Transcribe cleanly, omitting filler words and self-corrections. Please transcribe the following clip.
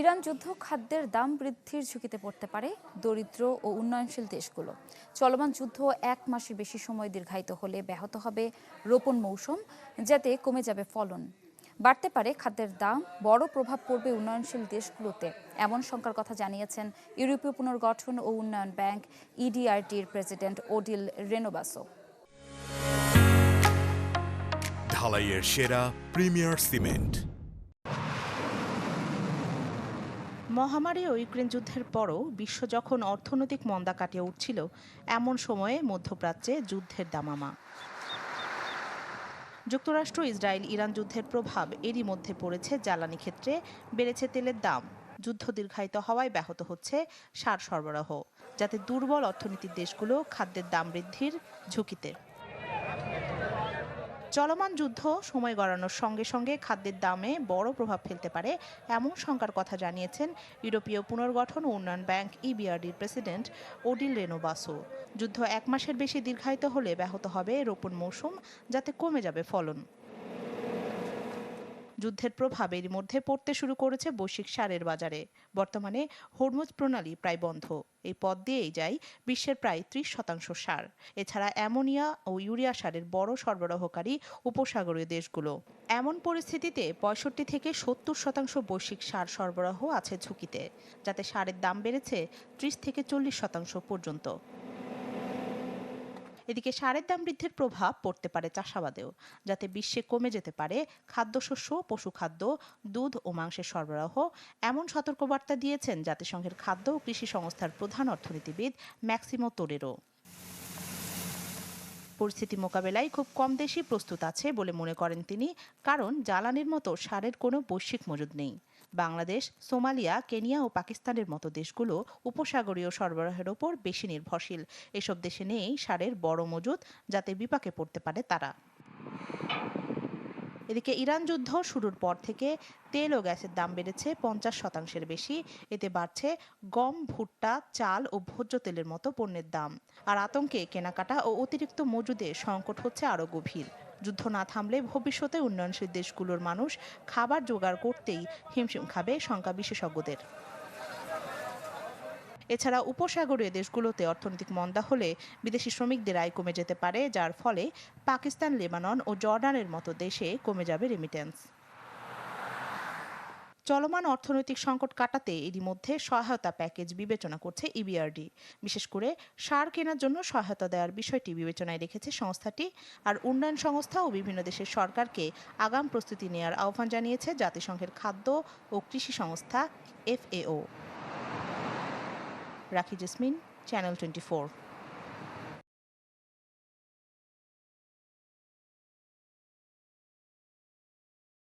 Iran যুদ্ধ খাদ্যের দাম বৃদ্ধির ঝুঁকিতে পড়তে পারে দরিদ্র ও উন্নয়নশীল দেশগুলো। চলমান যুদ্ধ 1 মাসের বেশি সময় দীর্ঘায়িত হলে ব্যাহত হবে রোপণ মৌসুম, যাতে কমে যাবে ফলন। বাড়তে পারে খাদ্যের দাম, বড় প্রভাব পড়বে উন্নয়নশীল দেশগুলোতে, এমন শঙ্কার কথা জানিয়েছেন ইউরোপীয় পুনর্গঠন ও উন্নয়ন ব্যাংক ইডিআরটির প্রেসিডেন্ট ওডিল রেনোবাসো। ঢালাইয়ের সেরা প্রিমিয়ার সিমেন্ট। মহামারী ও ইউক্রেন যুদ্ধের পরও বিশ্ব যখন অর্থনৈতিক মন্দা কাটিয়ে উঠছিল, এমন সময়ে মধ্যপ্রাচ্যে যুদ্ধের দামামা। যুক্তরাষ্ট্র ইসরায়েল ইরান যুদ্ধের প্রভাব এরই মধ্যে পড়েছে জ্বালানি ক্ষেত্রে, বেড়েছে তেলের দাম। যুদ্ধ দীর্ঘায়িত হওয়ায় ব্যাহত হচ্ছে সার সরবরাহ, যাতে দুর্বল অর্থনীতির দেশগুলো খাদ্যের দাম বৃদ্ধির ঝুঁকিতে। চলমান যুদ্ধ সময় গড়ানোর সঙ্গে সঙ্গে খাদ্যের দামে বড় প্রভাব ফেলতে পারে, এমন শঙ্কার কথা জানিয়েছেন ইউরোপীয় পুনর্গঠন ও উন্নয়ন ব্যাংক ইবিআরডির প্রেসিডেন্ট ওডিল রেনোবাসো। যুদ্ধ 1 মাসের বেশি দীর্ঘায়িত হলে ব্যাহত হবে রোপণ মৌসুম, যাতে কমে যাবে ফলন। যুদ্ধের প্রভাব এরই মধ্যে পড়তে শুরু করেছে বৈশ্বিক সারের বাজারে। বর্তমানে হরমুজ প্রণালী প্রায় বন্ধ। এই পথ দিয়েই যায় বিশ্বের প্রায় 30% সার। এছাড়া অ্যামোনিয়া ও ইউরিয়া সারের বড় সরবরাহকারী উপসাগরীয় দেশগুলো। এমন পরিস্থিতিতে 65 থেকে 70% বৈশ্বিক সার সরবরাহ আছে ঝুঁকিতে, যাতে সারের দাম বেড়েছে 30 থেকে 40% পর্যন্ত। এদিকে সারের দাম বৃদ্ধির প্রভাব পড়তে পারে চাষাবাদেও, যাতে বিশ্বে কমে যেতে পারে খাদ্যশস্য, পশুখাদ্য, দুধ ও মাংসের সরবরাহ, এমন সতর্কবার্তা দিয়েছেন জাতিসংঘের খাদ্য ও কৃষি সংস্থার প্রধান অর্থনীতিবিদ ম্যাক্সিমো তোরেরো। পরিস্থিতি মোকাবেলায় খুব কম দেশই প্রস্তুত আছে বলে মনে করেন তিনি, কারণ জ্বালানির মতো সারের কোনো বৈশ্বিক মজুদ নেই। বাংলাদেশ, সোমালিয়া, কেনিয়া ও পাকিস্তানের মতো দেশগুলো উপসাগরীয় সরবরাহের ওপর বেশি নির্ভরশীল। এসব দেশে নেই সারের বড় মজুদ, যাতে বিপাকে পড়তে পারে তারা। এদিকে ইরান যুদ্ধ শুরুর পর থেকে তেল ও গ্যাসের দাম বেড়েছে 50%-এর বেশি। এতে বাড়ছে গম, ভুট্টা, চাল ও ভোজ্য তেলের মতো পণ্যের দাম। আর আতঙ্কে কেনাকাটা ও অতিরিক্ত মজুদে সংকট হচ্ছে আরও গভীর। যুদ্ধ না থামলে ভবিষ্যতে উন্নয়নশীল দেশগুলোর মানুষ খাবার জোগাড় করতেই হিমশিম খাবে শঙ্কা বিশেষজ্ঞদের। এছাড়া উপসাগরীয় দেশগুলোতে অর্থনৈতিক মন্দা হলে বিদেশি শ্রমিকদের আয় কমে যেতে পারে, যার ফলে পাকিস্তান, লেবানন ও জর্ডানের মতো দেশে কমে যাবে রেমিটেন্স। চলমান অর্থনৈতিক সংকট কাটাতে এরই মধ্যে সহায়তা প্যাকেজ বিবেচনা করছে ইবিআরডি। বিশেষ করে সার কেনার জন্য সহায়তা দেওয়ার বিষয়টি বিবেচনায় রেখেছে সংস্থাটি। আর উন্নয়ন সংস্থা ও বিভিন্ন দেশের সরকারকে আগাম প্রস্তুতি নেওয়ার আহ্বান জানিয়েছে জাতিসংঘের খাদ্য ও কৃষি সংস্থা FAO। রাখি জেসমিন, চ্যানেল 24।